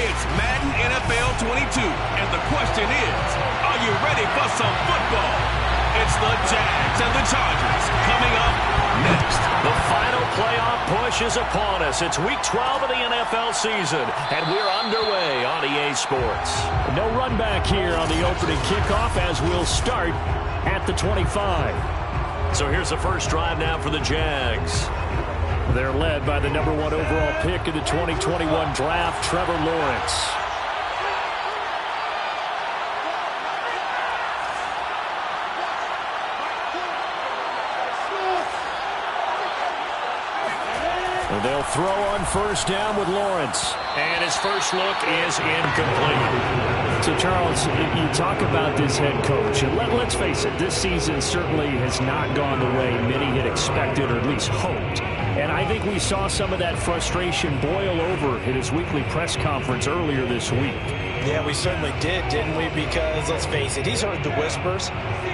It's Madden NFL 22, and the question is, are you ready for some football? It's the Jags and the Chargers coming up next. The final playoff push is upon us. It's week 12 of the NFL season, and we're underway on EA Sports. No run back here on the opening kickoff as we'll start at the 25. So here's the first drive now for the Jags. They're led by the number 1 overall pick in the 2021 draft, Trevor Lawrence. They'll throw on first down with Lawrence. And his first look is incomplete. So, Charles, you talk about this head coach, and let's face it, this season certainly has not gone the way many had expected or at least hoped. And I think we saw some of that frustration boil over in his weekly press conference earlier this week. Yeah, we certainly did, didn't we? Because, let's face it, he's heard the whispers,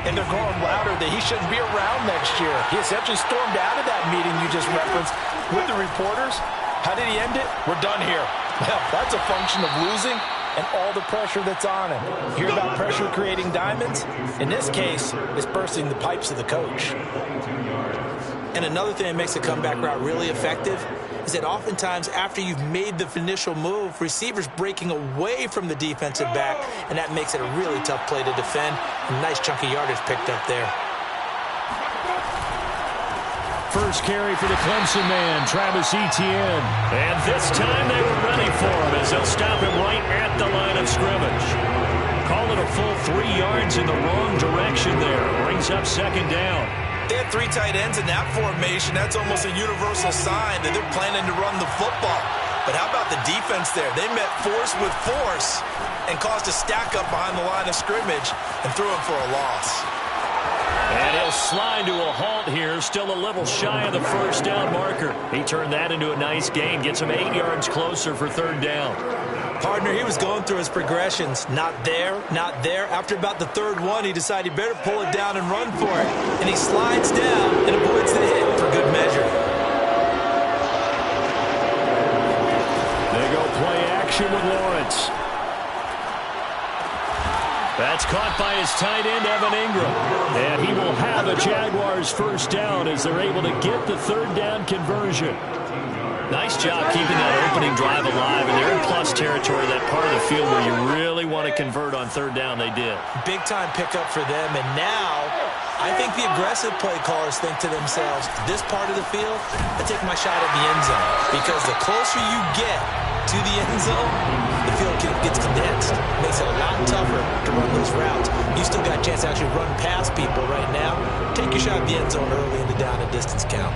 and they're growing louder that he shouldn't be around next year. He essentially stormed out of that meeting you just referenced with the reporters. How did he end it? We're done here. Well, that's a function of losing and all the pressure that's on him. Hear about pressure creating diamonds? In this case, it's bursting the pipes of the coach. And another thing that makes a comeback route really effective is that oftentimes after you've made the initial move, receivers breaking away from the defensive back, and that makes it a really tough play to defend. A nice chunk of yardage picked up there. First carry for the Clemson man, Travis Etienne. And this time they were ready for him as they'll stop him right at the line of scrimmage. Call it a full 3 yards in the wrong direction there. Brings up second down. They had 3 tight ends in that formation. That's almost a universal sign that they're planning to run the football. But how about the defense there? They met force with force and caused a stack up behind the line of scrimmage and threw him for a loss. And he'll slide to a halt here, still a little shy of the first down marker. He turned that into a nice gain, gets him 8 yards closer for third down. Partner, he was going through his progressions. Not there, not there. After about the third one, he decided he better pull it down and run for it. And he slides down and avoids the hit for good measure. They go play action with Lawrence. That's caught by his tight end, Evan Ingram. And he will have a Jaguars first down as they're able to get the third down conversion. Nice job keeping that opening drive alive, and they're in plus territory, that part of the field where you really want to convert on third down. They did. Big-time pickup for them, and now I think the aggressive play callers think to themselves, this part of the field, I take my shot at the end zone, because the closer you get to the end zone, the field gets condensed. Makes it a lot tougher to run those routes. You still got a chance to actually run past people right now. Take your shot at the end zone early in the down and distance count.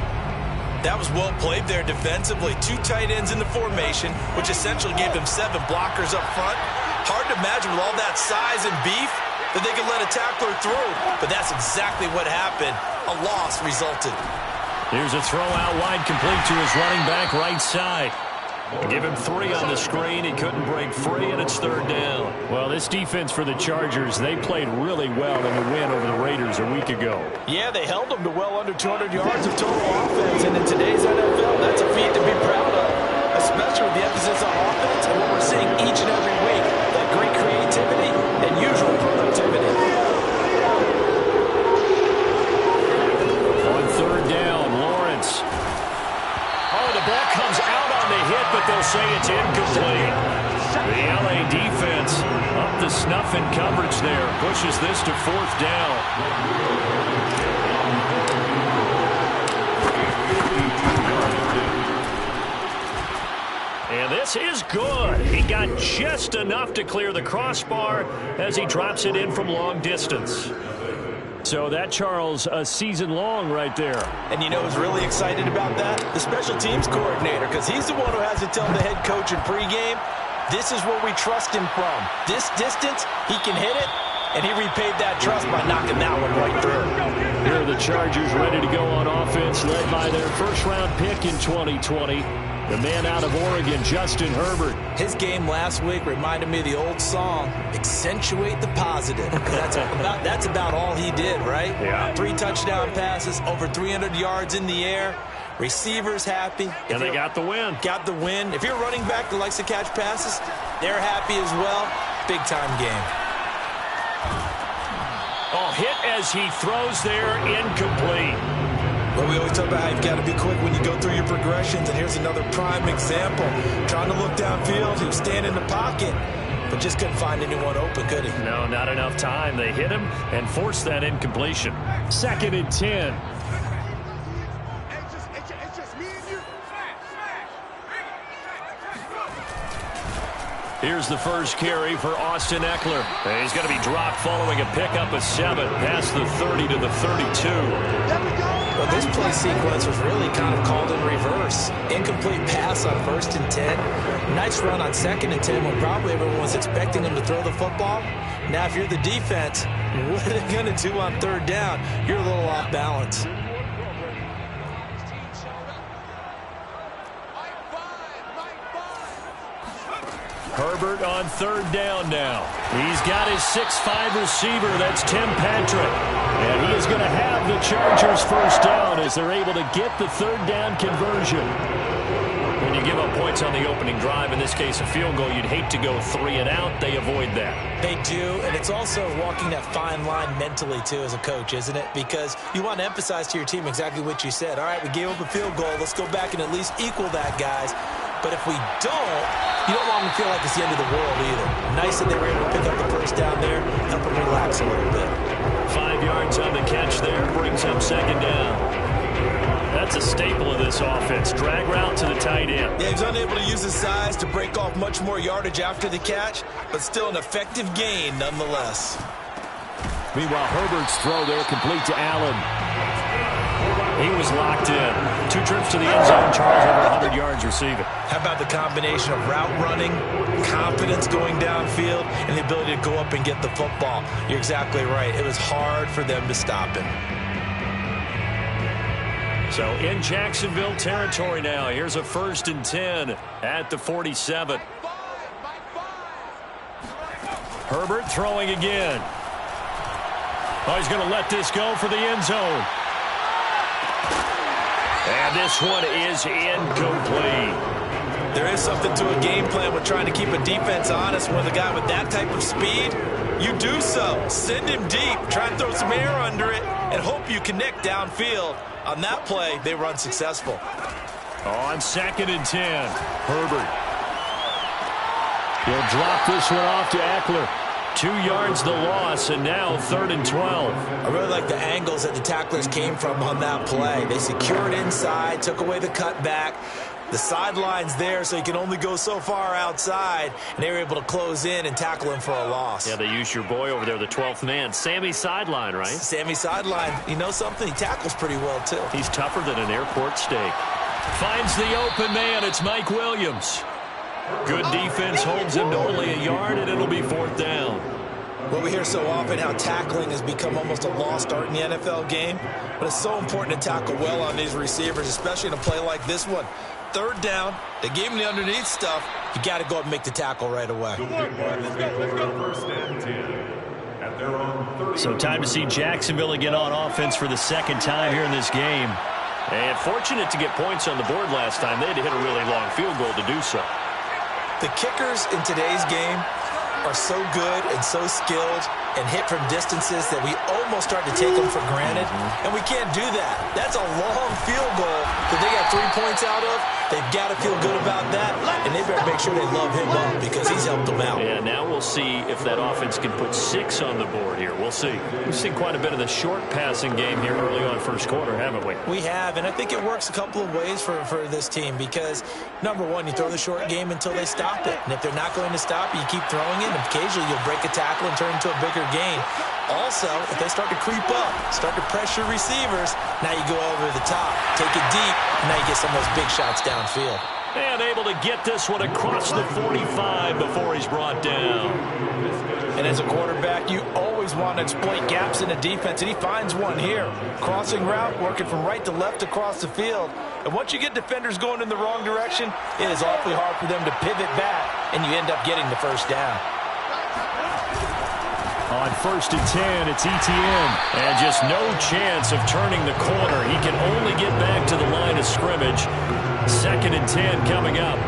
That was well played there defensively. 2 tight ends in the formation, which essentially gave them 7 blockers up front. Hard to imagine with all that size and beef that they could let a tackler through. But that's exactly what happened. A loss resulted. Here's a throw out wide complete to his running back right side. Give him 3 on the screen. He couldn't break free, and it's third down. Well, this defense for the Chargers, they played really well in the win over the Raiders a week ago. Yeah, they held them to well under 200 yards of total offense, and in today's NFL, that's a feat to be proud of, especially with the emphasis on offense and what we're seeing each and every week, that great creativity and usual productivity. On third down, Lawrence. Oh, the ball comes out on the hit, but they'll say it's incomplete. The LA defense up the snuff in coverage there. Pushes this to fourth down. And this is good. He got just enough to clear the crossbar as he drops it in from long distance. So that, Charles, a season long right there. And you know who's really excited about that? The special teams coordinator, because he's the one who has to tell the head coach in pregame, this is where we trust him from. This distance, he can hit it, and he repaid that trust by knocking that one right through. Here are the Chargers ready to go on offense, led by their first-round pick in 2020. The man out of Oregon, Justin Herbert. His game last week reminded me of the old song, accentuate the positive. That's about all he did, right? Yeah. 3 touchdown passes, over 300 yards in the air. Receivers happy. And they got the win. Got the win. If you're a running back that likes to catch passes, they're happy as well. Big-time game. Oh, hit as he throws there, incomplete. Well, we always talk about how you've got to be quick when you go through your progressions, and here's another prime example. Trying to look downfield, he was standing in the pocket, but just couldn't find anyone open, could he? No, not enough time. They hit him and forced that incompletion. 2nd and 10. Here's the first carry for Austin Eckler. And he's going to be dropped following a pickup of 7 past the 30 to the 32. Well, this play sequence was really kind of called in reverse. Incomplete pass on 1st and 10. Nice run on 2nd and 10 when probably everyone was expecting him to throw the football. Now, if you're the defense, what are they going to do on 3rd down? You're a little off balance. Herbert on 3rd down now. He's got his 6'5" receiver. That's Tim Patrick. And he is going to have the Chargers first down as they're able to get the 3rd down conversion. When you give up points on the opening drive, in this case a field goal, you'd hate to go 3 and out. They avoid that. They do, and it's also walking that fine line mentally, too, as a coach, isn't it? Because you want to emphasize to your team exactly what you said. All right, we gave up a field goal. Let's go back and at least equal that, guys. But if we don't, you don't want them to feel like it's the end of the world either. Nice that they were able to pick up the first down there, help them relax a little bit. 5 yards on the catch there, brings up 2nd down. That's a staple of this offense. Drag route to the tight end. Yeah, he's unable to use his size to break off much more yardage after the catch, but still an effective gain nonetheless. Meanwhile, Herbert's throw there complete to Allen. He was locked in. 2 trips to the end zone. Charles over 100 yards receiving. How about the combination of route running, confidence going downfield, and the ability to go up and get the football? You're exactly right. It was hard for them to stop him. So in Jacksonville territory now. Here's a 1st and 10 at the 47. Herbert throwing again. Oh, he's going to let this go for the end zone. And this one is incomplete. There is something to a game plan with trying to keep a defense honest. With a guy with that type of speed, you do so. Send him deep, try and throw some air under it, and hope you connect downfield. On that play, they were unsuccessful. On 2nd and 10, Herbert. He'll drop this one off to Eckler. 2 yards the loss, and now 3rd and 12. I really like the angles that the tacklers came from on that play. They secured inside, took away the cutback. The sideline's there, so you can only go so far outside, and they were able to close in and tackle him for a loss. Yeah, they used your boy over there, the 12th man. Sammy Sideline, right? Sammy Sideline. You know something? He tackles pretty well, too. He's tougher than an airport steak. Finds the open man. It's Mike Williams. Good defense holds him to only a yard, and it'll be 4th down. Well, we hear so often how tackling has become almost a lost art in the NFL game, but it's so important to tackle well on these receivers, especially in a play like this one. 3rd down, they gave him the underneath stuff. You got to go up and make the tackle right away. So time to see Jacksonville again on offense for the 2nd time here in this game. And fortunate to get points on the board last time. They had to hit a really long field goal to do so. The kickers in today's game are so good and so skilled and hit from distances that we almost start to take them for granted, and we can't do that. That's a long field goal that they got 3 points out of. They've got to feel good about that, and they better make sure they love him up because he's helped them out. Yeah, now we'll see if that offense can put 6 on the board here. We'll see. We've seen quite a bit of the short passing game here early on first quarter, haven't we? We have, and I think it works a couple of ways for this team because, number one, you throw the short game until they stop it, and if they're not going to stop it, you keep throwing it, and occasionally you'll break a tackle and turn into a bigger gain. Also, if they start to creep up, start to pressure receivers, now you go over the top, take it deep, and now you get some of those big shots downfield. And able to get this one across the 45 before he's brought down. And as a quarterback, you always want to exploit gaps in the defense, and he finds one here. Crossing route, working from right to left across the field. And once you get defenders going in the wrong direction, it is awfully hard for them to pivot back, and you end up getting the first down. On 1st and 10, it's Etienne. And just no chance of turning the corner. He can only get back to the line of scrimmage. 2nd and 10 coming up.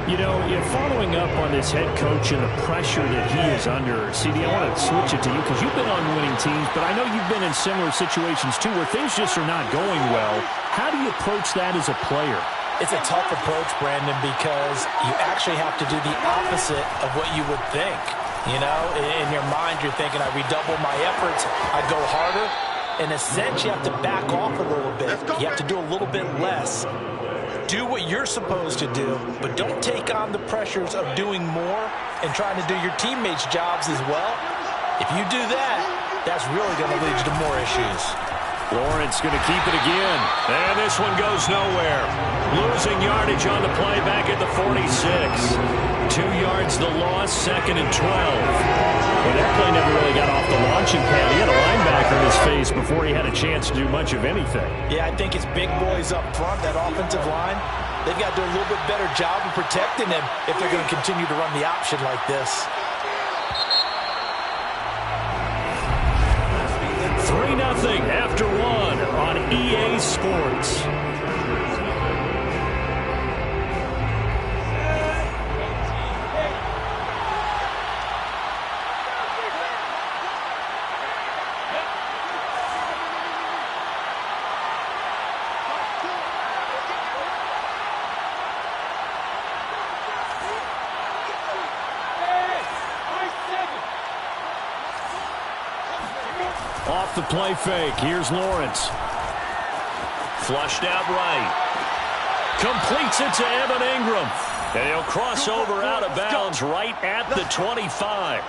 You know, following up on this head coach and the pressure that he is under, CD, I want to switch it to you because you've been on winning teams, but I know you've been in similar situations too where things just are not going well. How do you approach that as a player? It's a tough approach, Brandon, because you actually have to do the opposite of what you would think. You know, in your mind, you're thinking, I redouble my efforts, I go harder. In a sense, you have to back off a little bit. You have to do a little bit less. Do what you're supposed to do, but don't take on the pressures of doing more and trying to do your teammates' jobs as well. If you do that, that's really going to lead you to more issues. Lawrence going to keep it again. And this one goes nowhere. Losing yardage on the play back at the 46. 2 yards the loss, 2nd and 12. Well, that play never really got off the launching pad. He had a linebacker in his face before he had a chance to do much of anything. Yeah, I think it's big boys up front, that offensive line. They've got to do a little bit better job of protecting him if they're going to continue to run the option like this. 3-0 after 1 on EA Sports. Off the play fake. Here's Lawrence. Flushed out right. Completes it to Evan Ingram. And he'll cross over out of bounds right at the 25.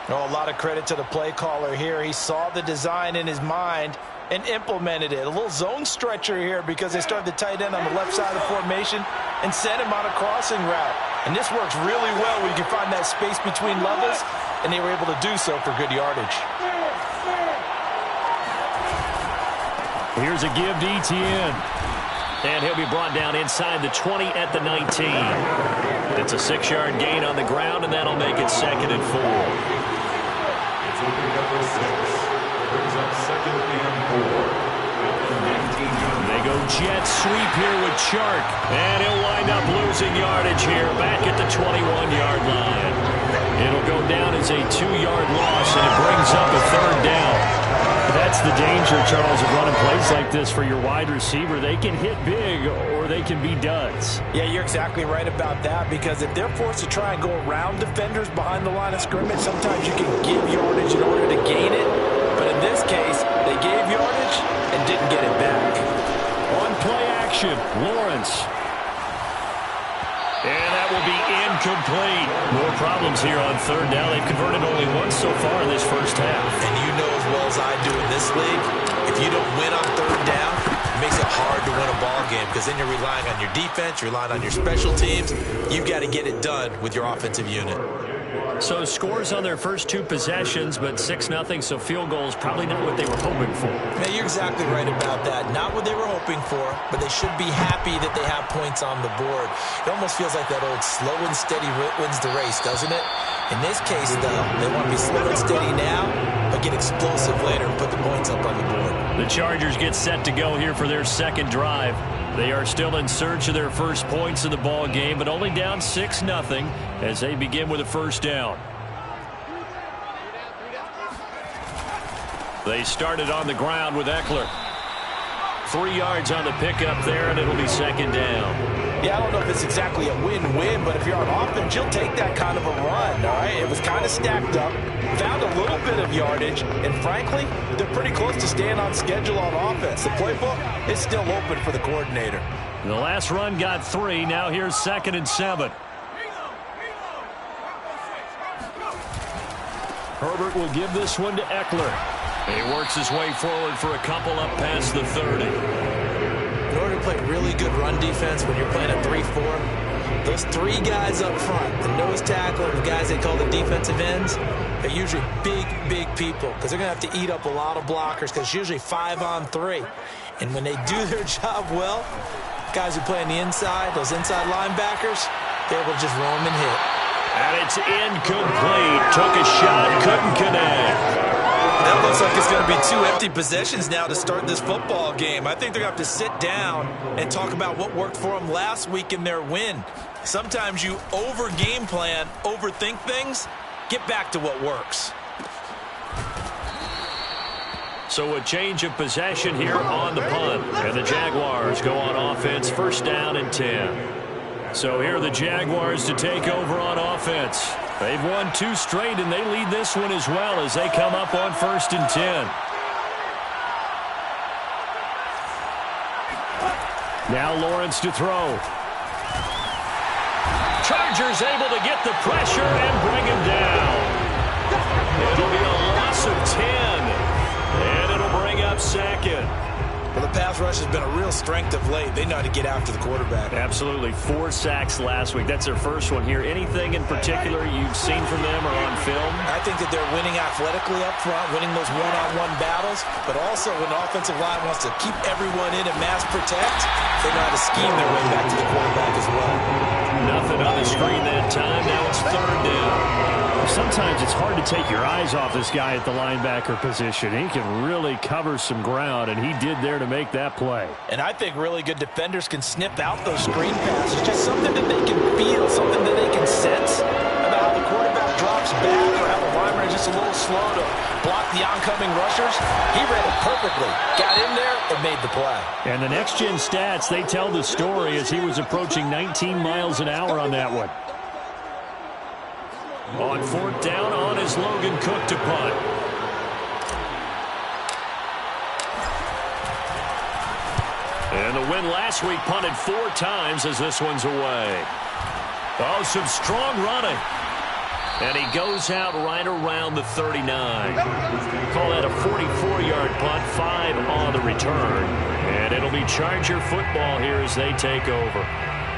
Oh, a lot of credit to the play caller here. He saw the design in his mind and implemented it. A little zone stretcher here because they started the tight end on the left side of the formation and sent him on a crossing route. And this works really well when you can find that space between levels, and they were able to do so for good yardage. Here's a give to Etienne. And he'll be brought down inside the 20 at the 19. It's a 6-yard gain on the ground, and that'll make it 2nd and 4. They go jet sweep here with Chark. And he'll wind up losing yardage here back at the 21-yard line. It'll go down as a 2-yard loss, and it brings up a 3rd down. That's the danger, Charles, of running plays like this for your wide receiver. They can hit big or they can be duds. Yeah, you're exactly right about that, because if they're forced to try and go around defenders behind the line of scrimmage, sometimes you can give yardage in order to gain it. But in this case, they gave yardage and didn't get it back. On play action, Lawrence. And that will be incomplete. More problems here on 3rd down. They've converted only once so far in this first half. And you know as well as I do in this league, if you don't win on 3rd down, it makes it hard to win a ball game, because then you're relying on your defense, you're relying on your special teams. You've got to get it done with your offensive unit. So scores on their first 2 possessions, but 6-0, so field goal is probably not what they were hoping for. Yeah, you're exactly right about that. Not what they were hoping for, but they should be happy that they have points on the board. It almost feels like that old slow and steady wins the race, doesn't it? In this case, though, they want to be slow and steady now, but get explosive later and put the points up on the board. The Chargers get set to go here for their 2nd drive. They are still in search of their first points in the ball game, but only down 6-0 as they begin with a 1st down. They started on the ground with Eckler. 3 yards on the pickup there, and it'll be 2nd down. Yeah, I don't know if it's exactly a win-win, but if you're on offense, you'll take that kind of a run, all right? It was kind of stacked up, found a little bit of yardage, and frankly, they're pretty close to staying on schedule on offense. The playbook is still open for the coordinator. The last run got 3. Now here's 2nd and 7. Herbert will give this one to Eckler. He works his way forward for a couple up past the 30. In order to play really good run defense when you're playing a 3-4, those 3 guys up front, the nose tackle and the guys they call the defensive ends, they're usually big people, because they're going to have to eat up a lot of blockers, because it's usually 5-on-3. And when they do their job well, guys who play on the inside, those inside linebackers, they're able to just roam and hit. And it's incomplete. Took a shot, couldn't connect. That looks like it's going to be 2 empty possessions now to start this football game. I think they're going to have to sit down and talk about what worked for them last week in their win. Sometimes you over-game plan, overthink things. Get back to what works. So a change of possession here on the punt. And the Jaguars go on offense, first down and 10. So here are the Jaguars to take over on offense. They've won 2 straight, and they lead this one as well as they come up on first and 10. Now Lawrence to throw. Chargers able to get the pressure and bring him down. It'll be a loss of 10, and it'll bring up second. Well, the pass rush has been a real strength of late. They know how to get after the quarterback. Absolutely. 4 sacks last week. That's their first one here. Anything in particular you've seen from them or on film? I think that they're winning athletically up front, winning those one-on-one battles, but also when the offensive line wants to keep everyone in and mass protect, they know how to scheme their way back to the quarterback as well. Nothing on the screen that time. Now it's third down. Sometimes it's hard to take your eyes off this guy at the linebacker position. He can really cover some ground, and he did there to make that play. And I think really good defenders can snip out those screen passes. Just something that they can feel, something that they can sense about how the quarterback drops back or how the lineman is just a little slow to block the oncoming rushers. He read it perfectly, got in there, and made the play. And the next-gen stats, they tell the story as he was approaching 19 miles an hour on that one. On fourth down, on is Logan Cook to punt. And the win last week punted 4 times as this one's away. Oh, some strong running. And he goes out right around the 39. Call that a 44-yard punt, 5 on the return. And it'll be Charger football here as they take over.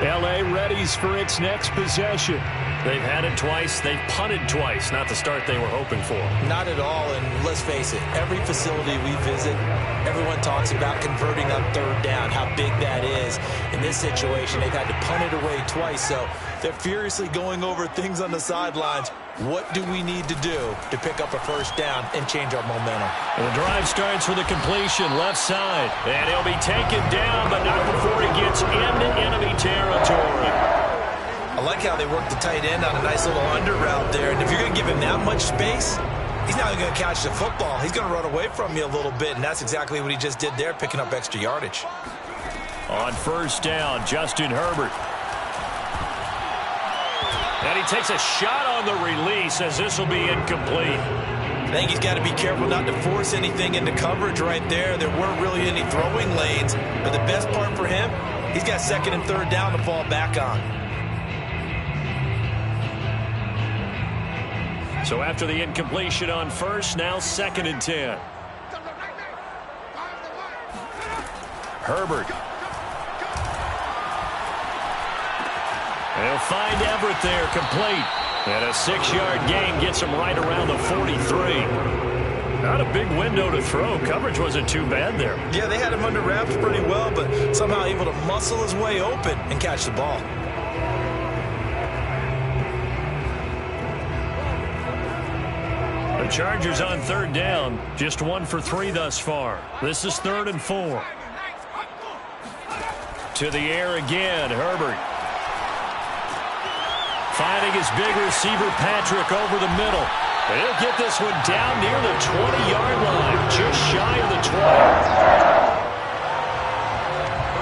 L.A. readies for its next possession. They've had it twice. They've punted twice. Not the start they were hoping for. Not at all, and let's face it, every facility we visit, everyone talks about converting on third down, how big that is. In this situation, they've had to punt it away twice, so they're furiously going over things on the sidelines. What do we need to do to pick up a first down and change our momentum? And the drive starts with a completion left side. And he'll be taken down, but not before he gets into enemy territory. I like how they work the tight end on a nice little under route there. And if you're going to give him that much space, he's not going to catch the football. He's going to run away from you a little bit, and that's exactly what he just did there, picking up extra yardage. On first down, Justin Herbert. And he takes a shot on the release as this will be incomplete. I think he's got to be careful not to force anything into coverage right there. There weren't really any throwing lanes. But the best part for him, he's got second and third down to fall back on. So after the incompletion on first, now second and 10. Herbert. They'll find Everett there, complete. And a 6-yard gain gets him right around the 43. Not a big window to throw. Coverage wasn't too bad there. Yeah, they had him under wraps pretty well, but somehow able to muscle his way open and catch the ball. The Chargers on third down, just 1 for 3 thus far. This is 3rd and 4. To the air again, Herbert. Finding his big receiver, Patrick, over the middle. He'll get this one down near the 20-yard line, just shy of the 20.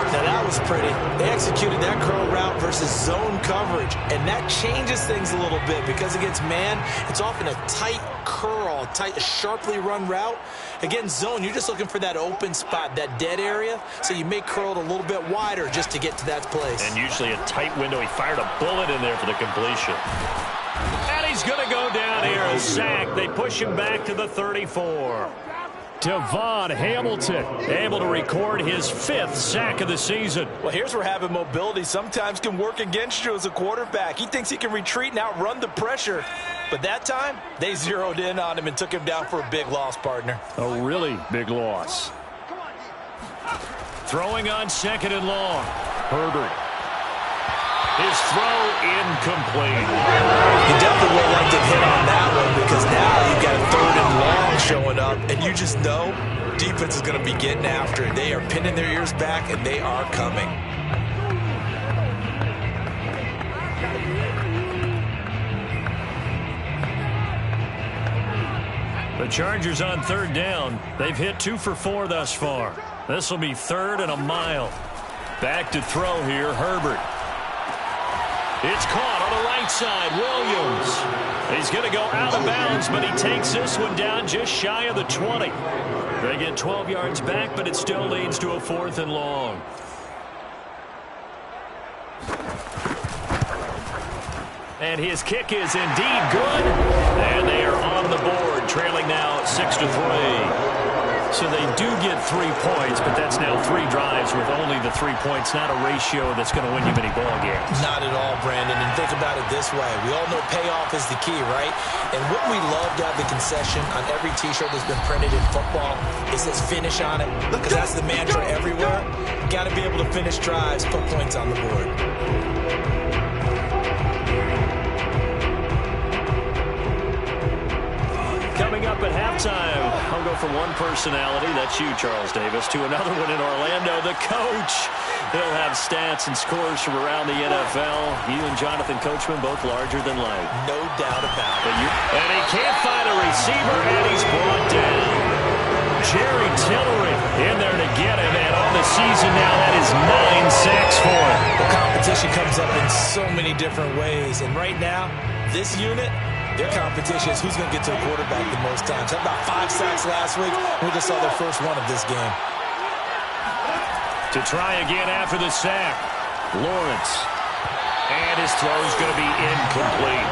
Now that was pretty. They executed that curl route versus zone coverage, and that changes things a little bit because against man, it's often a tight curl, tight, sharply run route. Against zone, you're just looking for that open spot, that dead area, so you may curl it a little bit wider just to get to that place. And usually a tight window. He fired a bullet in there for the completion. And he's going to go down here, a sack. They push him back to the 34. Devon Hamilton able to record his 5th sack of the season. Well, here's where having mobility sometimes can work against you as a quarterback. He thinks he can retreat and outrun the pressure. But that time, they zeroed in on him and took him down for a big loss, partner. A really big loss. Throwing on 2nd and long. Herbert. His throw incomplete. You definitely would like to hit on that one because now you've got a 3rd and long showing up, and you just know defense is going to be getting after it. They are pinning their ears back, and they are coming. The Chargers on 3rd down. They've hit 2 for 4 thus far. This will be 3rd and a mile. Back to throw here, Herbert. It's caught on the right side, Williams. He's going to go out of bounds, but he takes this one down just shy of the 20. They get 12 yards back, but it still leads to a 4th and long. And his kick is indeed good. And they are on the board, trailing now 6-3. So they do get 3 points, but that's now 3 drives with only the 3 points, not a ratio that's going to win you many ball games. Not at all, Brandon. And think about it this way. We all know payoff is the key, right? And wouldn't we love to have the concession on every T-shirt that's been printed in football? It says finish on it, because that's the mantra everywhere. Got to be able to finish drives, put points on the board. Coming up at halftime, I'll go from one personality, that's you, Charles Davis, to another one in Orlando, the coach. He'll have stats and scores from around the NFL. You and Jonathan Coachman both larger than life. No doubt about it. And he can't find a receiver, and he's brought down. Jerry Tillery in there to get him, and on the season now, that is 9 sacks for him. The competition comes up in so many different ways, and right now, this unit, their competition is who's going to get to the quarterback the most times. Had about 5 sacks last week. We just saw their first one of this game. To try again after the sack, Lawrence. And his throw is going to be incomplete.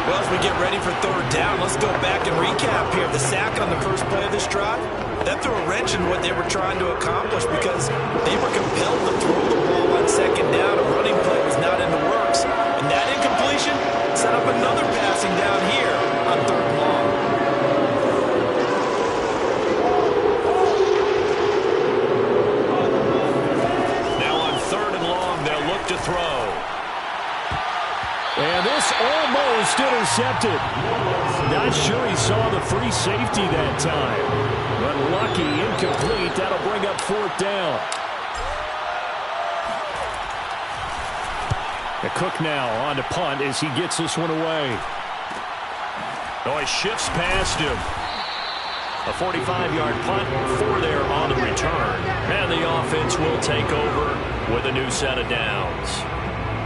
Well, as we get ready for 3rd down, let's go back and recap here. The sack on the first play of this drive, that threw a wrench in what they were trying to accomplish because they were compelled to throw the ball on 2nd down. A running play was not in the works. And that incompletion set up another passing down here on 3rd and long. Now on 3rd and long, they'll look to throw. And this almost intercepted. Not sure he saw the free safety that time. But lucky, incomplete. That'll bring up 4th down. The Cook now on to punt as he gets this one away. Oh, he shifts past him. A 45-yard punt, 4 there on the return. And the offense will take over with a new set of downs.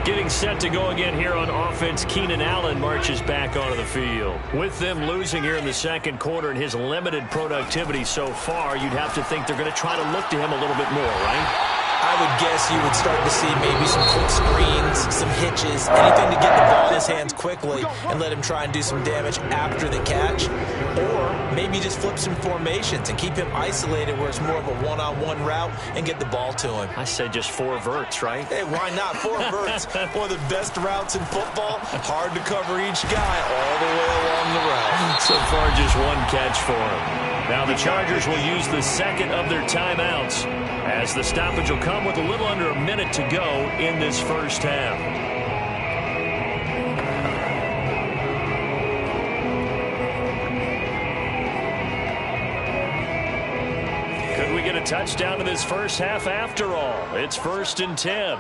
Getting set to go again here on offense, Keenan Allen marches back onto the field. With them losing here in the 2nd quarter and his limited productivity so far, you'd have to think they're going to try to look to him a little bit more, right? I would guess you would start to see maybe some quick screens, some hitches, anything to get the ball in his hands quickly and let him try and do some damage after the catch. Or maybe just flip some formations and keep him isolated where it's more of a one-on-one route and get the ball to him. I say just 4 verts, right? Hey, why not? 4 verts, one of the best routes in football. Hard to cover each guy all the way along the route. So far, just 1 catch for him. Now the Chargers will use the 2nd of their timeouts as the stoppage will come with a little under a minute to go in this first half. Could we get a touchdown in this first half after all? It's 1st and 10.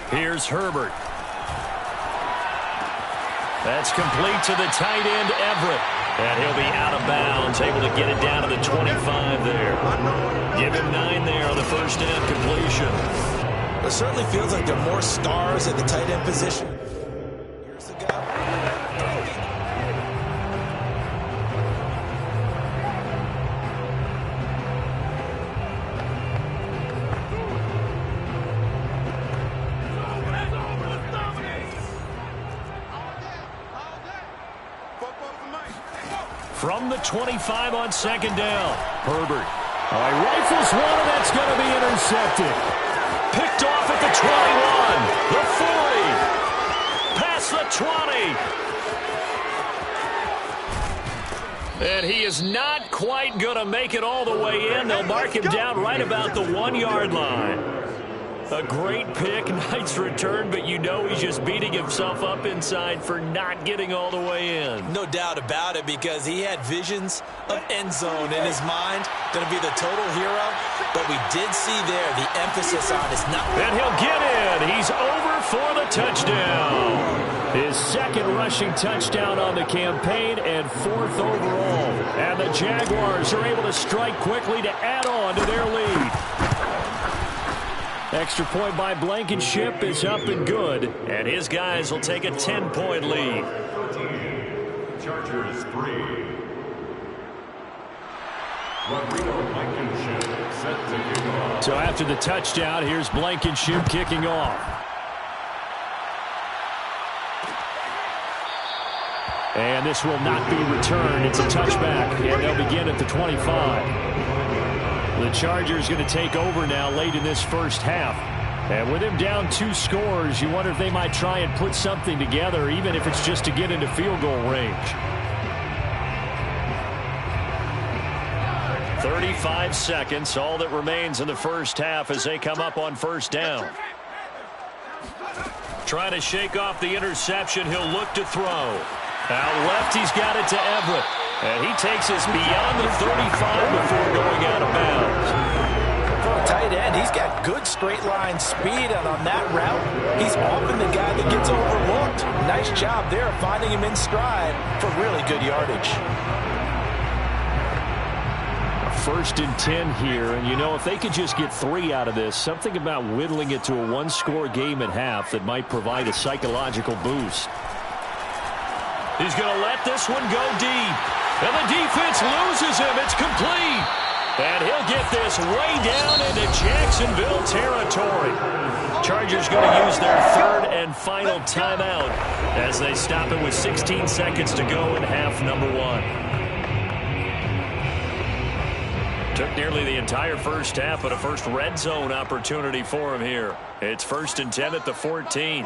Here's Herbert. That's complete to the tight end, Everett. And he'll be out of bounds, able to get it down to the 25 there. Give him 9 there on the first down completion. It certainly feels like there are more stars at the tight end position. Years ago. From the 25 on 2nd down, Herbert. Rifles one, and that's going to be intercepted. Picked off at the 21, the 40, past the 20. And he is not quite going to make it all the way in. They'll mark him down right about the 1-yard line. A great pick, nice return, but you know he's just beating himself up inside for not getting all the way in. No doubt about it, because he had visions of end zone in his mind. Going to be the total hero, but we did see there the emphasis on is not. And he'll get in. He's over for the touchdown. His second rushing touchdown on the campaign and fourth overall. And the Jaguars are able to strike quickly to add on to their lead. Extra point by Blankenship is up and good. And his guys will take a 10-point lead. Chargers 3. Set to kick off. So after the touchdown, here's Blankenship kicking off. And this will not be returned. It's a touchback, and they'll begin at the 25. The Chargers going to take over now late in this first half. And with him down 2 scores, you wonder if they might try and put something together, even if it's just to get into field goal range. 35 seconds, all that remains in the first half as they come up on first down. Trying to shake off the interception, he'll look to throw. Out left, he's got it to Everett. And he takes us beyond the 35 before going out of bounds. For a tight end, he's got good straight line speed, and on that route, he's often the guy that gets overlooked. Nice job there finding him in stride for really good yardage. First and 10 here, and you know, if they could just get 3 out of this, something about whittling it to a 1-score game at half that might provide a psychological boost. He's going to let this one go deep. And the defense loses him. It's complete. And he'll get this way down into Jacksonville territory. Chargers going to use their third and final timeout as they stop it with 16 seconds to go in half number 1. Took nearly the entire first half, but a first red zone opportunity for him here. It's first and 10 at the 14.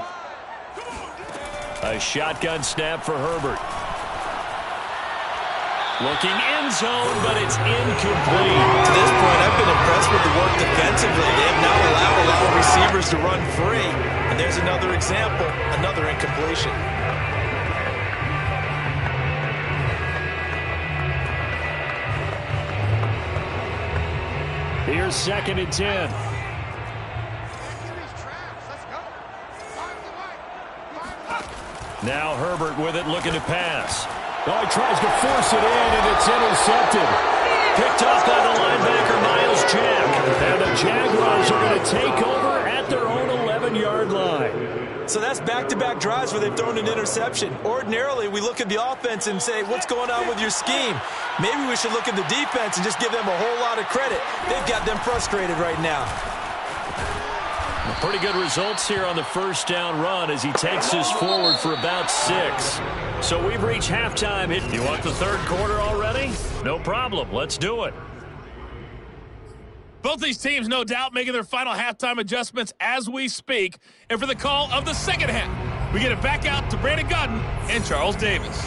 A shotgun snap for Herbert. Looking end zone, but it's incomplete. To this point, I've been impressed with the work defensively. They have now allowed a lot of receivers to run free. And there's another example, another incompletion. Here's second and 10. Now Herbert with it, looking to pass. Oh, he tries to force it in, and it's intercepted. Picked off by the linebacker, Miles Jack. And the Jaguars are going to take over at their own 11-yard line. So that's back-to-back drives where they've thrown an interception. Ordinarily, we look at the offense and say, what's going on with your scheme? Maybe we should look at the defense and just give them a whole lot of credit. They've got them frustrated right now. Pretty good results here on the first down run as he takes us forward for about 6. So we've reached halftime. You want the third quarter already? No problem. Let's do it. Both these teams, no doubt, making their final halftime adjustments as we speak. And for the call of the second half, we get it back out to Brandon Godden and Charles Davis.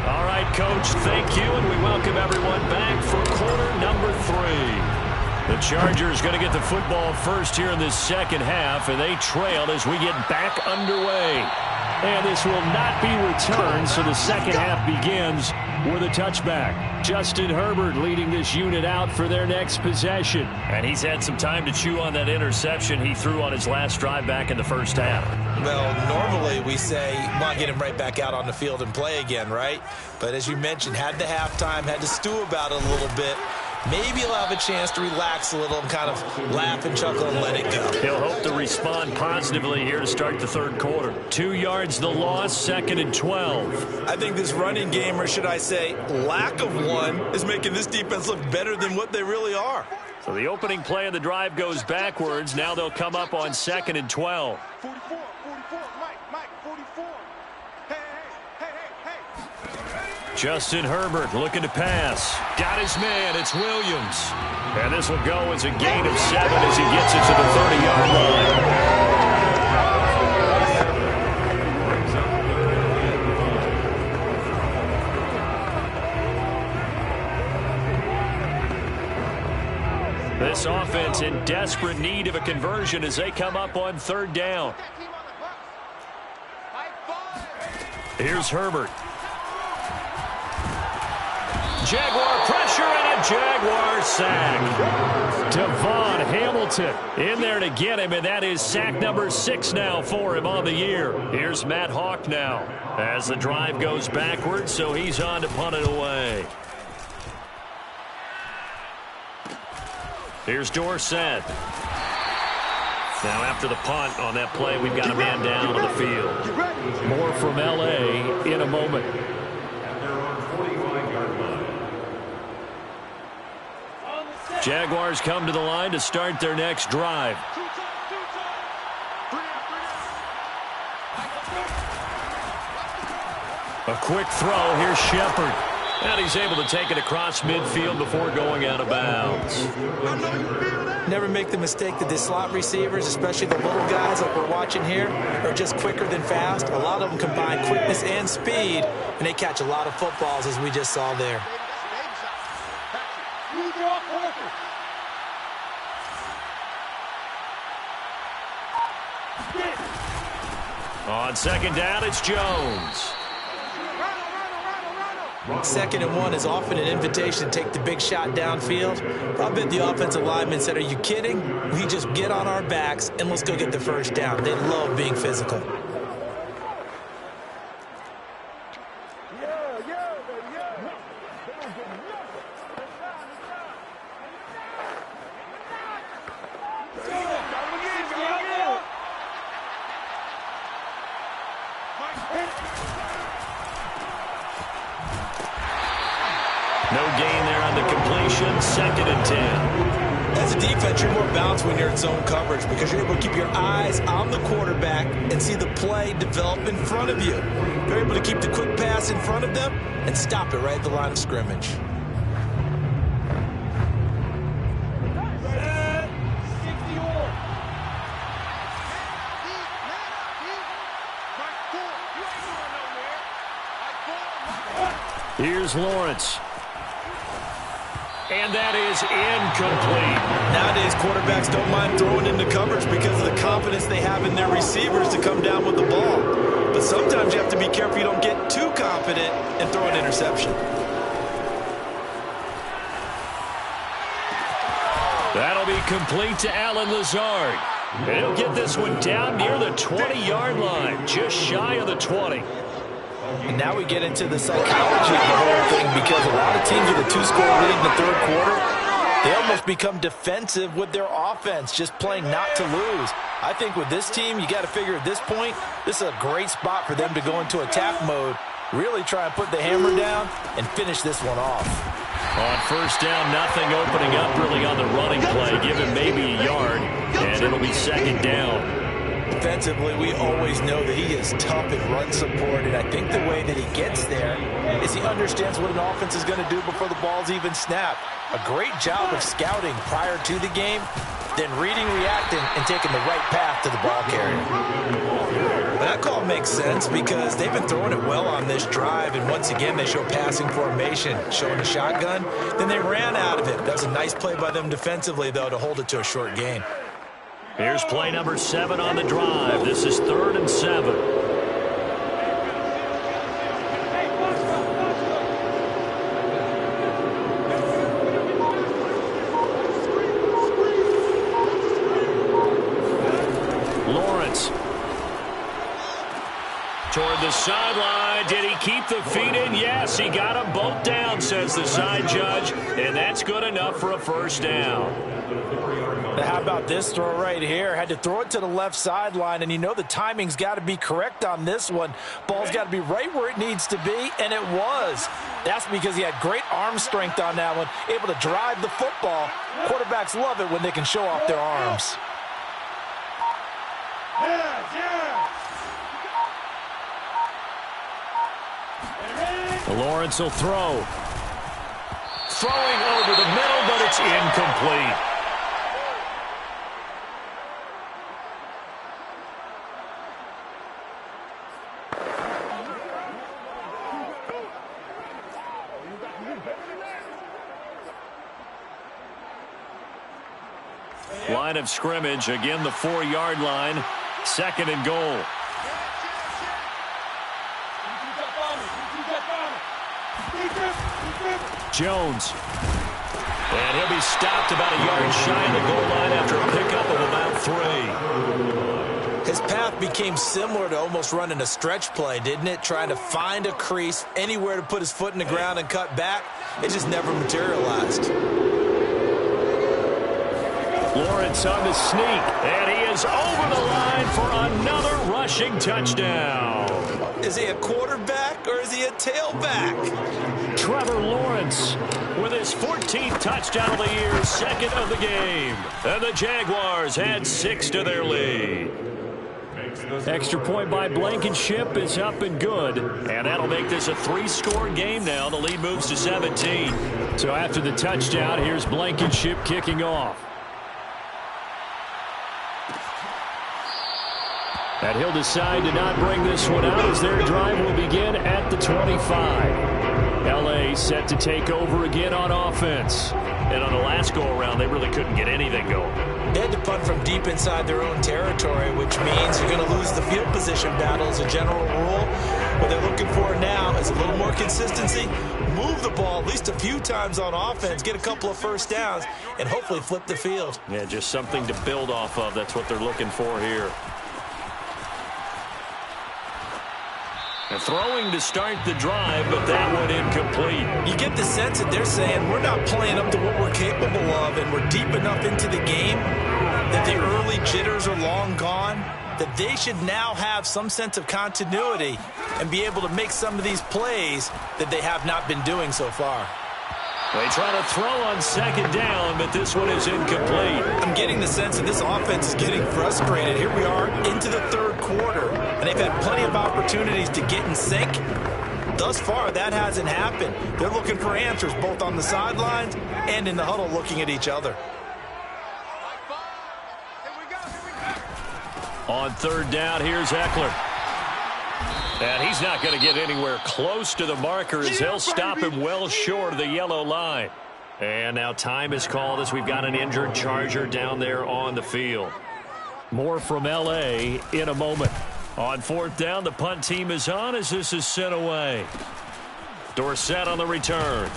All right, Coach, thank you, and we welcome everyone back for quarter number 3. The Chargers going to get the football first here in this second half, and they trail as we get back underway. And this will not be returned, so the second half begins with a touchback. Justin Herbert leading this unit out for their next possession. And he's had some time to chew on that interception he threw on his last drive back in the first half. Well, normally we say, want to get him right back out on the field and play again, right? But as you mentioned, had the halftime, had to stew about it a little bit. Maybe he'll have a chance to relax a little and kind of laugh and chuckle and let it go. He'll hope to respond positively here to start the third quarter. 2 yards the loss, second and 12. I think this running game, or should I say lack of one, is making this defense look better than what they really are. So the opening play of the drive goes backwards. Now they'll come up on second and 12. 44, Mike, 44. Hey. Justin Herbert looking to pass. Got his man. It's Williams. And this will go as a gain of 7 as he gets it to the 30-yard line. This This offense in desperate need of a conversion as they come up on third down. Here's Herbert. Jaguar pressure and a Jaguar sack. Devon Hamilton in there to get him, and that is sack number 6 now for him on the year. Here's Matt Hawk now as the drive goes backwards, so he's on to punt it away. Here's Dorsett. Now after the punt on that play, we've got a man down on the field. More from L.A. in a moment. Jaguars come to the line to start their next drive. A quick throw. Here's Shepard. And he's able to take it across midfield before going out of bounds. Never make the mistake that the slot receivers, especially the little guys like we're watching here, are just quicker than fast. A lot of them combine quickness and speed, and they catch a lot of footballs, as we just saw there. On second down, it's Jones. 2nd and 1 is often an invitation to take the big shot downfield. I bet the offensive lineman said, are you kidding? We just get on our backs and let's go get the first down. They love being physical. No gain there on the completion. 2nd and 10. As a defense, you're more balanced when you're in zone coverage because you're able to keep your eyes on the quarterback and see the play develop in front of you. You're able to keep the quick pass in front of them and stop it right at the line of scrimmage. Here's Lawrence. And that is incomplete. Nowadays, quarterbacks don't mind throwing into coverage because of the confidence they have in their receivers to come down with the ball. But sometimes you have to be careful you don't get too confident and throw an interception. That'll be complete to Allen Lazard. And he'll get this one down near the 20-yard line, just shy of the 20. And now we get into the psychology of the whole thing because a lot of teams with a 2-score lead in the 3rd quarter, they almost become defensive with their offense, just playing not to lose. I think with this team, you got to figure at this point, this is a great spot for them to go into attack mode, really try and put the hammer down and finish this one off. On first down, nothing opening up really on the running play. Give him maybe a yard, and it'll be 2nd down. Defensively, we always know that he is tough in run support, and I think the way that he gets there is he understands what an offense is going to do before the ball's even snapped. A great job of scouting prior to the game, then reading, reacting, and taking the right path to the ball carrier. That call makes sense because they've been throwing it well on this drive, and once again, they show passing formation, showing a shotgun. Then they ran out of it. That was a nice play by them defensively, though, to hold it to a short gain. Here's play number 7 on the drive. This is 3rd and 7. Lawrence. Toward the sideline. Did he keep the feet in? Yes, he got them both down, says the side judge. And that's good enough for a first down. How about this throw right here? Had to throw it to the left sideline, and you know the timing's got to be correct on this one. Ball's got to be right where it needs to be, and it was. That's because he had great arm strength on that one, able to drive the football. Quarterbacks love it when they can show off their arms. Lawrence will throw. Throwing over the middle, but it's incomplete. Line of scrimmage, again the 4-yard line. 2nd and goal. Jones. And he'll be stopped about a yard shy of the goal line after a pickup of about 3. His path became similar to almost running a stretch play, didn't it? Trying to find a crease, anywhere to put his foot in the ground and cut back. It just never materialized. Lawrence on the sneak, and he is over the line for another rushing touchdown. Is he a quarterback or is he a tailback? Trevor Lawrence with his 14th touchdown of the year, 2nd of the game. And the Jaguars add 6 to their lead. Extra point by Blankenship is up and good. And that'll make this a 3-score game now. The lead moves to 17. So after the touchdown, here's Blankenship kicking off. And he'll decide to not bring this one out as their drive will begin at the 25. L.A. set to take over again on offense. And on the last go-around, they really couldn't get anything going. They had to punt from deep inside their own territory, which means you're going to lose the field position battle as a general rule. What they're looking for now is a little more consistency, move the ball at least a few times on offense, get a couple of first downs, and hopefully flip the field. Yeah, just something to build off of. That's what they're looking for here. And throwing to start the drive, but that one incomplete. You get the sense that they're saying we're not playing up to what we're capable of, and we're deep enough into the game that the early jitters are long gone, that they should now have some sense of continuity and be able to make some of these plays that they have not been doing so far. They try to throw on 2nd down, but this one is incomplete. I'm getting the sense that this offense is getting frustrated. Here we are into the 3rd quarter, and they've had plenty of opportunities to get in sync. Thus far, that hasn't happened. They're looking for answers both on the sidelines and in the huddle looking at each other. On 3rd down, here's Eckler. And he's not going to get anywhere close to the marker as they'll stop him well short of the yellow line. And now time is called as we've got an injured Charger down there on the field. More from L.A. in a moment. On 4th down, the punt team is on as this is sent away. Dorsett on the return.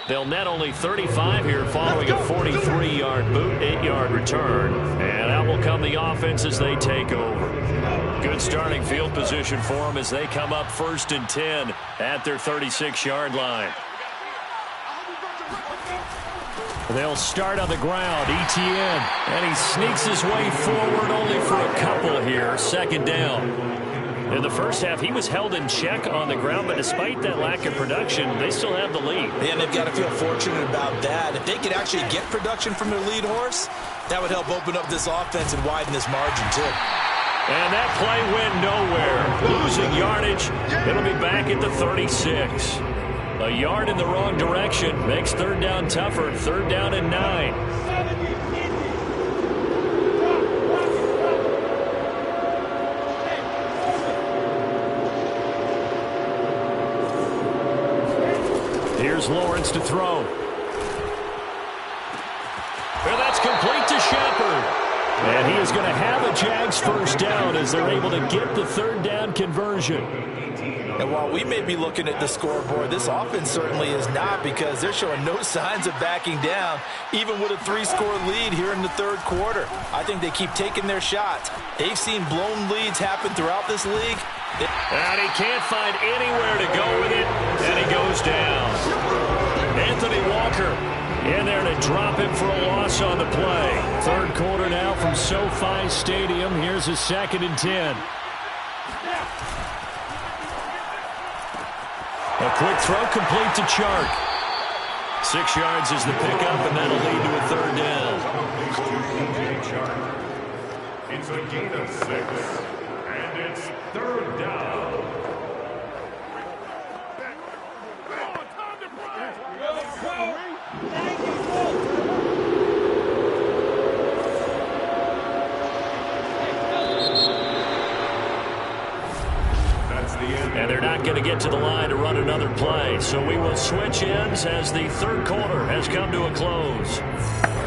They'll net only 35 here following a 43-yard boot, 8-yard return. And out will come the offense as they take over. Good starting field position for them as they come up 1st and 10 at their 36-yard line. They'll start on the ground. Etienne. And he sneaks his way forward only for a couple here. 2nd down. In the first half, he was held in check on the ground, but despite that lack of production, they still have the lead. And they've got to feel fortunate about that. If they could actually get production from their lead horse, that would help open up this offense and widen this margin, too. And that play went nowhere. Losing yardage. It'll be back at the 36. A yard in the wrong direction makes 3rd down tougher. 3rd down and 9. Here's Lawrence to throw. And that's complete to Shepard. And he is going to have a Jags 1st down as they're able to get the 3rd down conversion. And while we may be looking at the scoreboard, this offense certainly is not, because they're showing no signs of backing down, even with a 3-score lead here in the 3rd quarter. I think they keep taking their shots. They've seen blown leads happen throughout this league. And he can't find anywhere to go with it, and he goes down. Anthony Walker in there to drop him for a loss on the play. 3rd quarter now from SoFi Stadium. Here's a 2nd and 10. A quick throw complete to Chark. 6 yards is the pickup, and that'll lead to a 3rd down. It's a gain of 6, and it's 3rd down. And they're not going to get to the line to run another play. So we will switch ends as the third quarter has come to a close.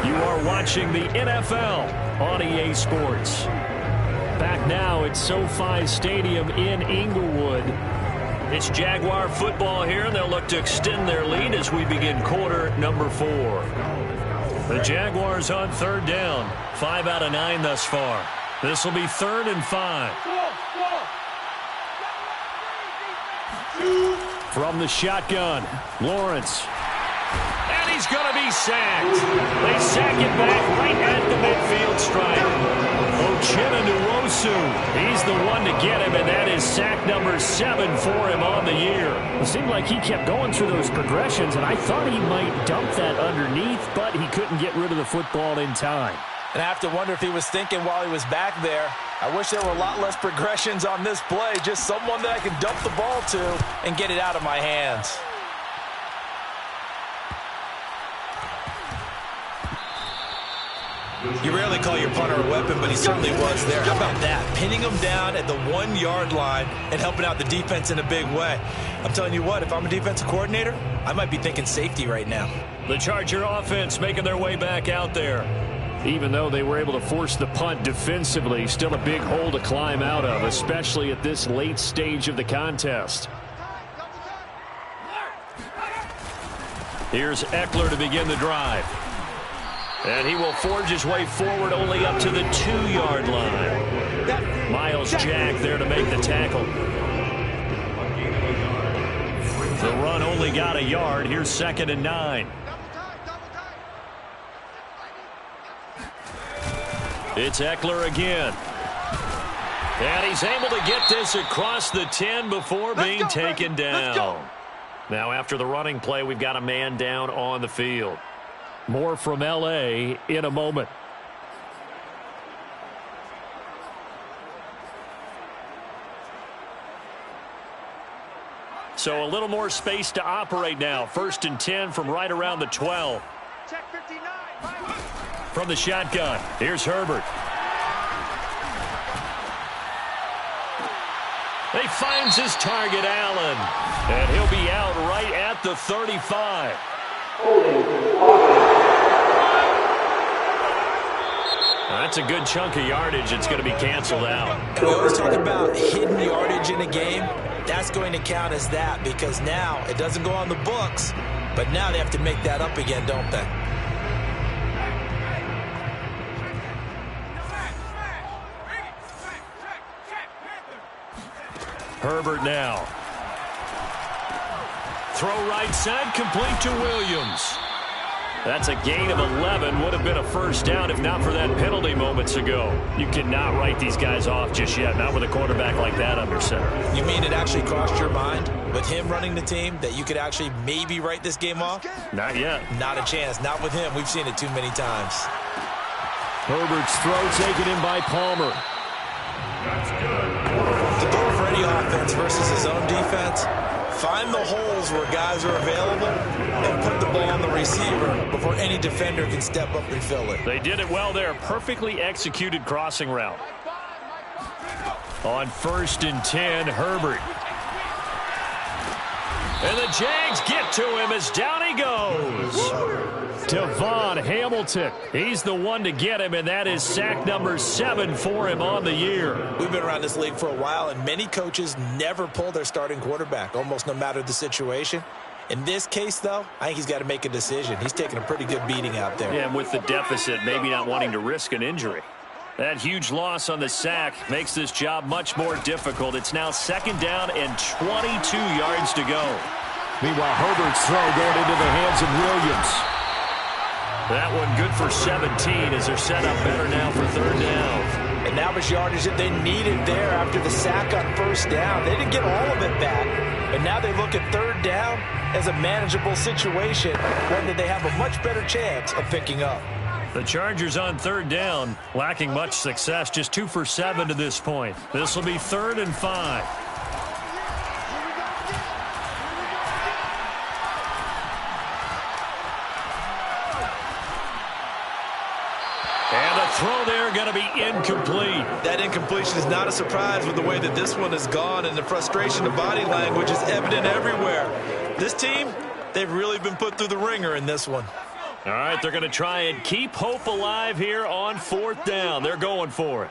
You are watching the NFL on EA Sports. Back now at SoFi Stadium in Inglewood. It's Jaguar football here, and they'll look to extend their lead as we begin quarter number 4. The Jaguars on third down. 5 out of 9 thus far. This will be 3rd and 5. From the shotgun, Lawrence. And he's going to be sacked. They sack him back right at the midfield stripe. He's the one to get him, and that is sack number 7 for him on the year. It seemed like he kept going through those progressions, and I thought he might dump that underneath, but he couldn't get rid of the football in time. And I have to wonder if he was thinking while he was back there, I wish there were a lot less progressions on this play, just someone that I can dump the ball to and get it out of my hands. You rarely call your punter a weapon, but he certainly was there. How about that? Pinning him down at the 1-yard line and helping out the defense in a big way. I'm telling you what, if I'm a defensive coordinator, I might be thinking safety right now. The Charger offense making their way back out there. Even though they were able to force the punt defensively, still a big hole to climb out of, especially at this late stage of the contest. Here's Eckler to begin the drive. And he will forge his way forward only up to the 2-yard line. Miles Jack there to make the tackle. The run only got a yard. Here's 2nd and 9. It's Eckler again. And he's able to get this across the 10 before being taken down. Now after the running play, we've got a man down on the field. More from L.A. in a moment. So a little more space to operate now. 1st and 10 from right around the 12. From the shotgun, here's Herbert. He finds his target, Allen. And he'll be out right at the 35. That's a good chunk of yardage. It's going to be canceled out. We always talk about hidden yardage in a game. That's going to count as that because now it doesn't go on the books, but now they have to make that up again, don't they? Herbert now. Throw right side, complete to Williams. That's a gain of 11. Would have been a first down if not for that penalty moments ago. You cannot write these guys off just yet, not with a quarterback like that under center. You mean it actually crossed your mind with him running the team that you could actually maybe write this game off? Not yet. Not a chance. Not with him. We've seen it too many times. Herbert's throw taken in by Palmer. That's good. The goal for any offense versus his own defense, find the holes where guys are available and put the ball on the receiver before any defender can step up and fill it. They did it well there. Perfectly executed crossing route. On 1st and 10, Herbert. And the Jags get to him as down he goes. Devon Hamilton. He's the one to get him, and that is sack number 7 for him on the year. We've been around this league for a while, and many coaches never pull their starting quarterback, almost no matter the situation. In this case, though, I think he's got to make a decision. He's taking a pretty good beating out there. Yeah, and with the deficit, maybe not wanting to risk an injury. That huge loss on the sack makes this job much more difficult. It's now 2nd down and 22 yards to go. Meanwhile, Herbert's throw going into the hands of Williams. That one good for 17 as they're set up better now for 3rd down. And that was yardage that they needed there after the sack on 1st down. They didn't get all of it back, but now they look at 3rd down as a manageable situation, one that they have a much better chance of picking up. The Chargers on 3rd down, lacking much success, just 2 for 7 to this point. This will be 3rd and 5. throw there going to be incomplete. That incompletion is not a surprise with the way that this one has gone, and the frustration, the body language is evident everywhere. This team, they've really been put through the ringer in this one. All right, they're going to try and keep hope alive here on 4th down. They're going for it.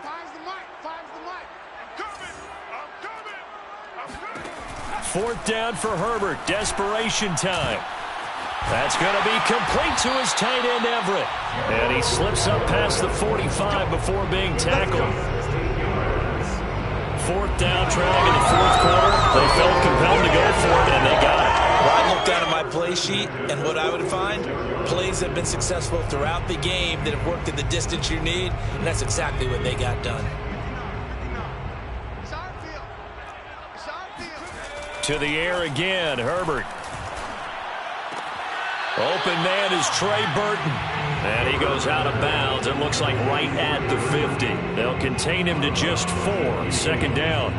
4th down for Herbert. Desperation time. That's going to be complete to his tight end, Everett. And he slips up past the 45 before being tackled. 4th down, trailing in the 4th quarter. They felt compelled to go for it, and they got it. Well, I looked down at my play sheet, and what I would find, plays have been successful throughout the game that have worked at the distance you need, and that's exactly what they got done. To the air again, Herbert. Open man is Trey Burton. And he goes out of bounds. It looks like right at the 50. They'll contain him to just 4. 2nd down.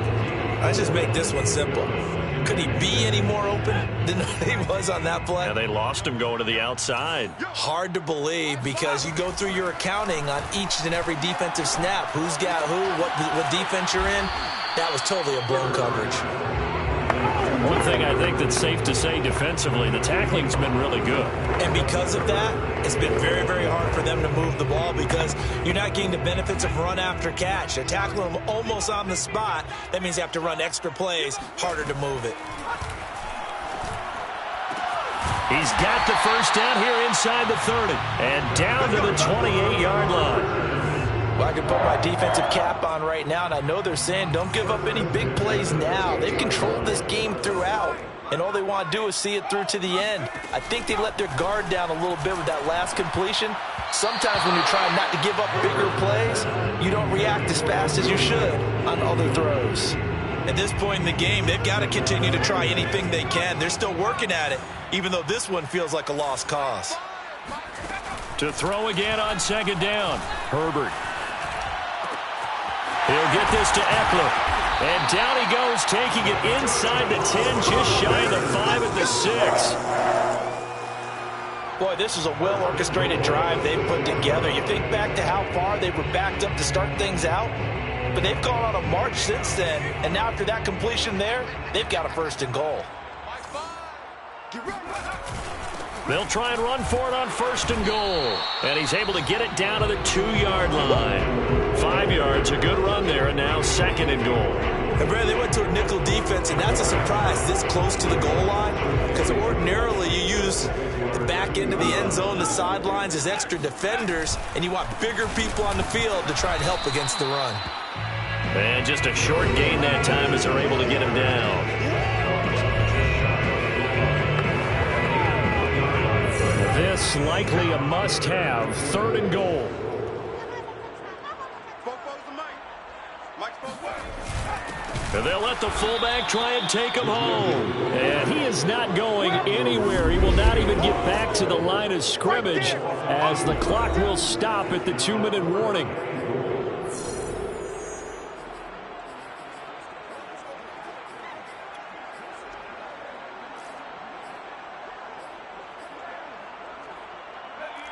Let's just make this one simple. Could he be any more open than he was on that play? Yeah, they lost him going to the outside. Hard to believe because you go through your accounting on each and every defensive snap. Who's got who, what defense you're in. That was totally a blown coverage. One thing I think that's safe to say defensively, the tackling's been really good. And because of that, it's been very, very hard for them to move the ball because you're not getting the benefits of run after catch. They're tackling them almost on the spot. That means you have to run extra plays, harder to move it. He's got the 1st down here inside the 30 and down to the 28-yard line. Well, I can put my defensive cap on right now, and I know they're saying don't give up any big plays now. They've controlled this game throughout, and all they want to do is see it through to the end. I think they let their guard down a little bit with that last completion. Sometimes when you're trying not to give up bigger plays, you don't react as fast as you should on other throws. At this point in the game, they've got to continue to try anything they can. They're still working at it, even though this one feels like a lost cause. To throw again on 2nd down, Herbert. He'll get this to Eckler. And down he goes, taking it inside the 10, just shy of the 5 at the 6. Boy, this is a well-orchestrated drive they've put together. You think back to how far they were backed up to start things out, but they've gone on a march since then. And now after that completion there, they've got a 1st and goal. They'll try and run for it on 1st and goal. And he's able to get it down to the 2-yard line. 5 yards, a good run there, and now 2nd and goal. And Brad, they went to a nickel defense, and that's a surprise this close to the goal line. Because ordinarily you use the back end of the end zone, the sidelines as extra defenders, and you want bigger people on the field to try and help against the run. And just a short gain that time as they're able to get him down. This likely a must-have. 3rd and goal. And they'll let the fullback try and take him home. And he is not going anywhere. He will not even get back to the line of scrimmage as the clock will stop at the 2-minute warning.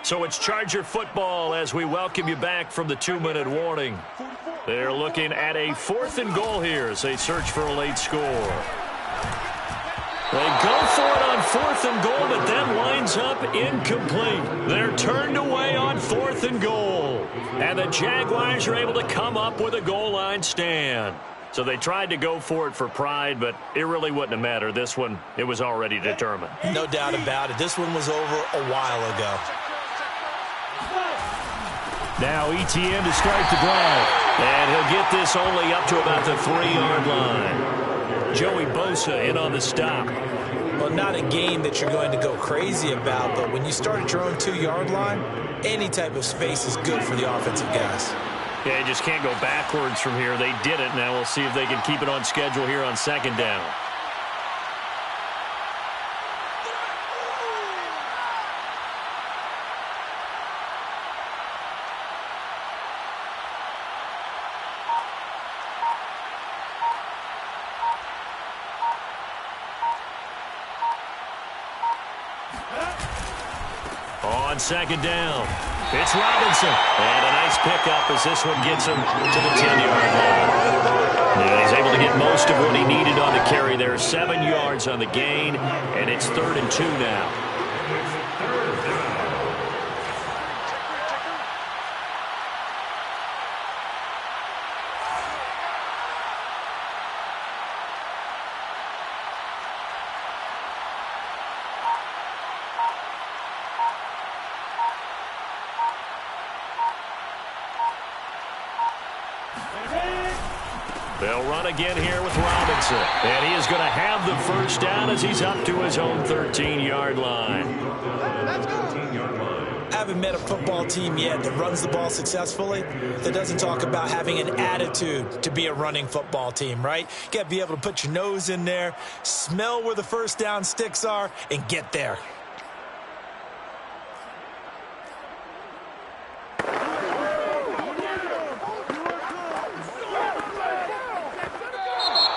So it's Charger football as we welcome you back from the 2-minute warning. They're looking at a 4th and goal here as they search for a late score. They go for it on 4th and goal, but that winds up incomplete. They're turned away on 4th and goal. And the Jaguars are able to come up with a goal line stand. So they tried to go for it for pride, but it really wouldn't have mattered. This one, it was already determined. No doubt about it. This one was over a while ago. Now ETN to start the drive. And he'll get this only up to about the 3-yard line. Joey Bosa in on the stop. Well, not a game that you're going to go crazy about, but when you start at your own 2-yard line, any type of space is good for the offensive guys. Yeah, you just can't go backwards from here. They did it. Now we'll see if they can keep it on schedule here on 2nd down. On 2nd down, It's Robinson. And a nice pickup as this one gets him to the 10-yard line. And he's able to get most of what he needed on the carry there. 7 yards on the gain, and it's 3rd and 2 now. They'll run again here with Robinson. And he is going to have the first down as he's up to his own 13-yard line. I haven't met a football team yet that runs the ball successfully that doesn't talk about having an attitude to be a running football team, right? You got to be able to put your nose in there, smell where the first down sticks are, and get there.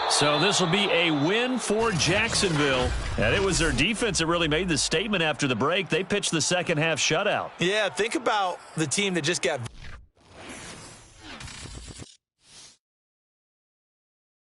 So this will be a win for Jacksonville. And it was their defense that really made the statement after the break. They pitched the second half shutout. Yeah, think about the team that just got